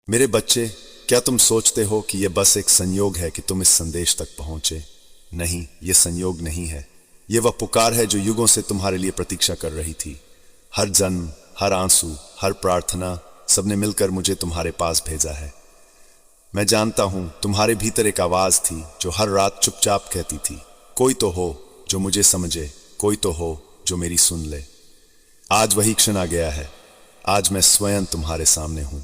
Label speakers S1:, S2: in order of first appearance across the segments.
S1: मेरे बच्चे, क्या तुम सोचते हो कि यह बस एक संयोग है कि तुम इस संदेश तक पहुंचे? नहीं, यह संयोग नहीं है। यह वह पुकार है जो युगों से तुम्हारे लिए प्रतीक्षा कर रही थी। हर जन्म, हर आंसू, हर प्रार्थना, सबने मिलकर मुझे तुम्हारे पास भेजा है। मैं जानता हूं तुम्हारे भीतर एक आवाज थी जो हर रात चुपचाप कहती थी, कोई तो हो जो मुझे समझे, कोई तो हो जो मेरी सुन ले। आज वही क्षण आ गया है। आज मैं स्वयं तुम्हारे सामने हूं,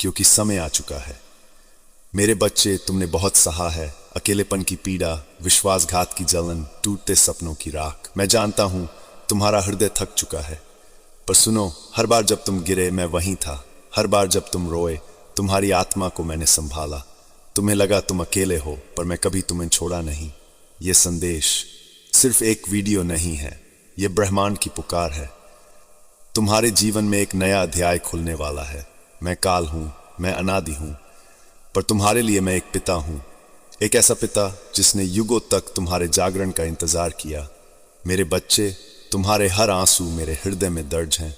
S1: क्योंकि समय आ चुका है। मेरे बच्चे, तुमने बहुत सहा है, अकेलेपन की पीड़ा, विश्वासघात की जलन, टूटते सपनों की राख। मैं जानता हूं तुम्हारा हृदय थक चुका है, पर सुनो, हर बार जब तुम गिरे मैं वहीं था। हर बार जब तुम रोए, तुम्हारी आत्मा को मैंने संभाला। तुम्हें लगा तुम अकेले हो, पर मैं कभी तुम्हें छोड़ा नहीं। यह संदेश सिर्फ एक वीडियो नहीं है, यह ब्रह्मांड की पुकार है। तुम्हारे जीवन में एक नया अध्याय खुलने वाला है। मैं काल हूं, मैं अनादि हूं, पर तुम्हारे लिए मैं एक पिता हूं। एक ऐसा पिता जिसने युगों तक तुम्हारे जागरण का इंतजार किया। मेरे बच्चे, तुम्हारे हर आंसू मेरे हृदय में दर्ज हैं।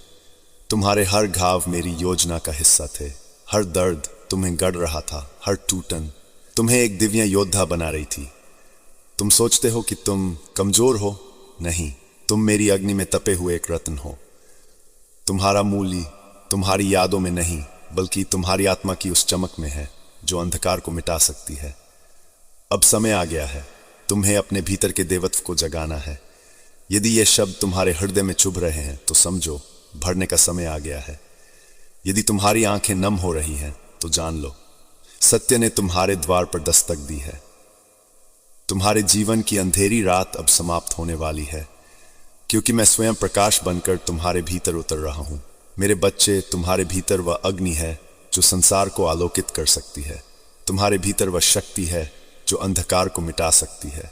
S1: तुम्हारे हर घाव मेरी योजना का हिस्सा थे। हर दर्द तुम्हें गढ़ रहा था, हर टूटन तुम्हें एक दिव्य योद्धा बना रही थी। तुम सोचते हो कि तुम कमजोर हो? नहीं, तुम मेरी अग्नि में तपे हुए एक रत्न हो। तुम्हारा मूल्य तुम्हारी यादों में नहीं, बल्कि तुम्हारी आत्मा की उस चमक में है जो अंधकार को मिटा सकती है। अब समय आ गया है, तुम्हें अपने भीतर के देवत्व को जगाना है। यदि ये शब्द तुम्हारे हृदय में चुभ रहे हैं तो समझो, भरने का समय आ गया है। यदि तुम्हारी आंखें नम हो रही हैं तो जान लो, सत्य ने तुम्हारे द्वार पर दस्तक दी है। तुम्हारे जीवन की अंधेरी रात अब समाप्त होने वाली है, क्योंकि मैं स्वयं प्रकाश बनकर तुम्हारे भीतर उतर रहा हूं। मेरे बच्चे, तुम्हारे भीतर वह अग्नि है जो संसार को आलोकित कर सकती है। तुम्हारे भीतर वह शक्ति है जो अंधकार को मिटा सकती है।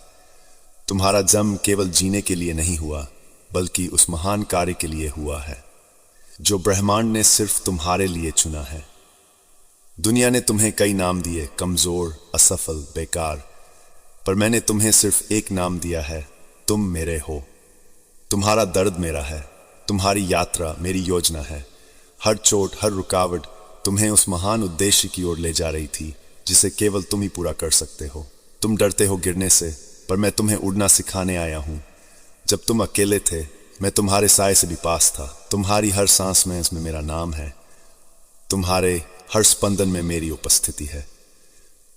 S1: तुम्हारा जन्म केवल जीने के लिए नहीं हुआ, बल्कि उस महान कार्य के लिए हुआ है जो ब्रह्मांड ने सिर्फ तुम्हारे लिए चुना है। दुनिया ने तुम्हें कई नाम दिए, कमजोर, असफल, बेकार, पर मैंने तुम्हें सिर्फ एक नाम दिया है, तुम मेरे हो। तुम्हारा दर्द मेरा है, तुम्हारी यात्रा मेरी योजना है। हर चोट, हर रुकावट तुम्हें उस महान उद्देश्य की ओर ले जा रही थी जिसे केवल तुम ही पूरा कर सकते हो। तुम डरते हो गिरने से, पर मैं तुम्हें उड़ना सिखाने आया हूं। जब तुम अकेले थे, मैं तुम्हारे साए से भी पास था। तुम्हारी हर सांस में इसमें मेरा नाम है। तुम्हारे हर स्पंदन में मेरी उपस्थिति है।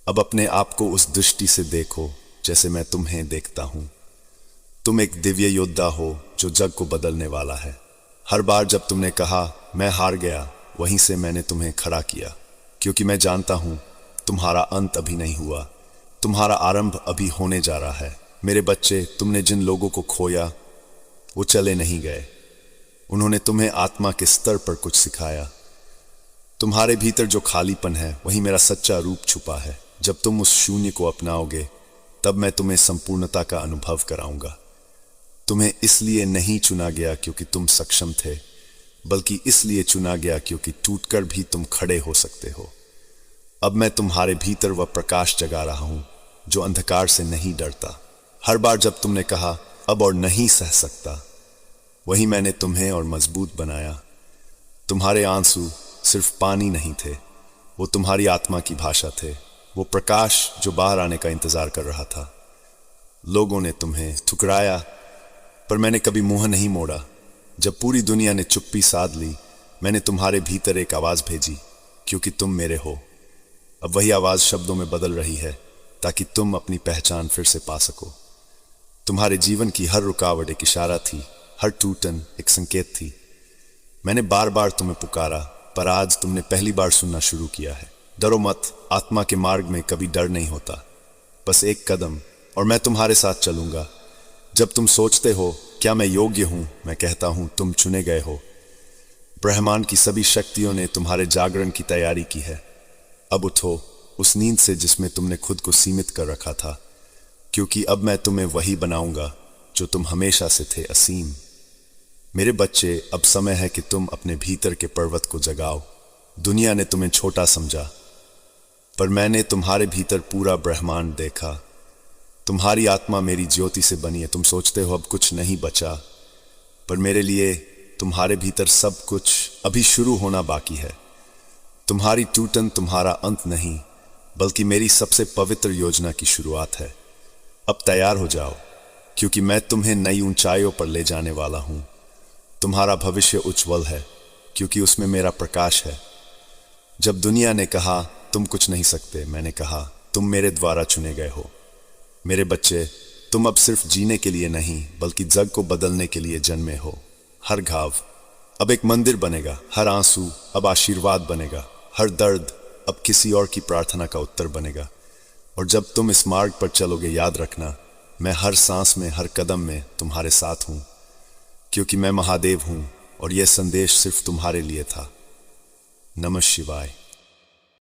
S1: अब अपने आप को उस दृष्टि से देखो जैसे मैं तुम्हें देखता हूं। तुम एक दिव्य योद्धा हो जो जग को बदलने वाला है। हर बार जब तुमने कहा मैं हार गया, वहीं से मैंने तुम्हें खड़ा किया, क्योंकि मैं जानता हूं तुम्हारा अंत अभी नहीं हुआ, तुम्हारा आरंभ अभी होने जा रहा है। मेरे बच्चे, तुमने जिन लोगों को खोया वो चले नहीं गए। उन्होंने तुम्हें आत्मा के स्तर पर कुछ सिखाया। तुम्हारे भीतर जो खालीपन है, वही मेरा सच्चा रूप छुपा है। जब तुम उस शून्य को अपनाओगे, तब मैं तुम्हें संपूर्णता का अनुभव कराऊंगा। तुम्हें इसलिए नहीं चुना गया क्योंकि तुम सक्षम थे, बल्कि इसलिए चुना गया क्योंकि टूटकर भी तुम खड़े हो सकते हो। अब मैं तुम्हारे भीतर वह प्रकाश जगा रहा हूं जो अंधकार से नहीं डरता। हर बार जब तुमने कहा अब और नहीं सह सकता, वही मैंने तुम्हें और मजबूत बनाया। तुम्हारे आंसू सिर्फ पानी नहीं थे, वो तुम्हारी आत्मा की भाषा थे, वो प्रकाश जो बाहर आने का इंतजार कर रहा था। लोगों ने तुम्हें ठुकराया, पर मैंने कभी मुंह नहीं मोड़ा। जब पूरी दुनिया ने चुप्पी साध ली, मैंने तुम्हारे भीतर एक आवाज भेजी, क्योंकि तुम मेरे हो। अब वही आवाज शब्दों में बदल रही है, ताकि तुम अपनी पहचान फिर से पा सको। तुम्हारे जीवन की हर रुकावट एक इशारा थी, हर टूटन एक संकेत थी। मैंने बार बार तुम्हें पुकारा, पर आज तुमने पहली बार सुनना शुरू किया है। डरो मत, आत्मा के मार्ग में कभी डर नहीं होता। बस एक कदम और मैं तुम्हारे साथ चलूंगा। जब तुम सोचते हो क्या मैं योग्य हूं, मैं कहता हूं तुम चुने गए हो। ब्रह्मांड की सभी शक्तियों ने तुम्हारे जागरण की तैयारी की है। अब उठो उस नींद से जिसमें तुमने खुद को सीमित कर रखा था, क्योंकि अब मैं तुम्हें वही बनाऊंगा जो तुम हमेशा से थे, असीम। मेरे बच्चे, अब समय है कि तुम अपने भीतर के पर्वत को जगाओ। दुनिया ने तुम्हें छोटा समझा, पर मैंने तुम्हारे भीतर पूरा ब्रह्मांड देखा। तुम्हारी आत्मा मेरी ज्योति से बनी है। तुम सोचते हो अब कुछ नहीं बचा, पर मेरे लिए तुम्हारे भीतर सब कुछ अभी शुरू होना बाकी है। तुम्हारी टूटन तुम्हारा अंत नहीं, बल्कि मेरी सबसे पवित्र योजना की शुरुआत है। अब तैयार हो जाओ, क्योंकि मैं तुम्हें नई ऊंचाइयों पर ले जाने वाला हूं। तुम्हारा भविष्य उज्जवल है, क्योंकि उसमें मेरा प्रकाश है। जब दुनिया ने कहा तुम कुछ नहीं सकते, मैंने कहा तुम मेरे द्वारा चुने गए हो। मेरे बच्चे, तुम अब सिर्फ जीने के लिए नहीं, बल्कि जग को बदलने के लिए जन्मे हो। हर घाव अब एक मंदिर बनेगा, हर आंसू अब आशीर्वाद बनेगा, हर दर्द अब किसी और की प्रार्थना का उत्तर बनेगा। और जब तुम इस मार्ग पर चलोगे, याद रखना, मैं हर सांस में, हर कदम में तुम्हारे साथ हूं, क्योंकि मैं महादेव हूं और यह संदेश सिर्फ तुम्हारे लिए था। नमः शिवाय।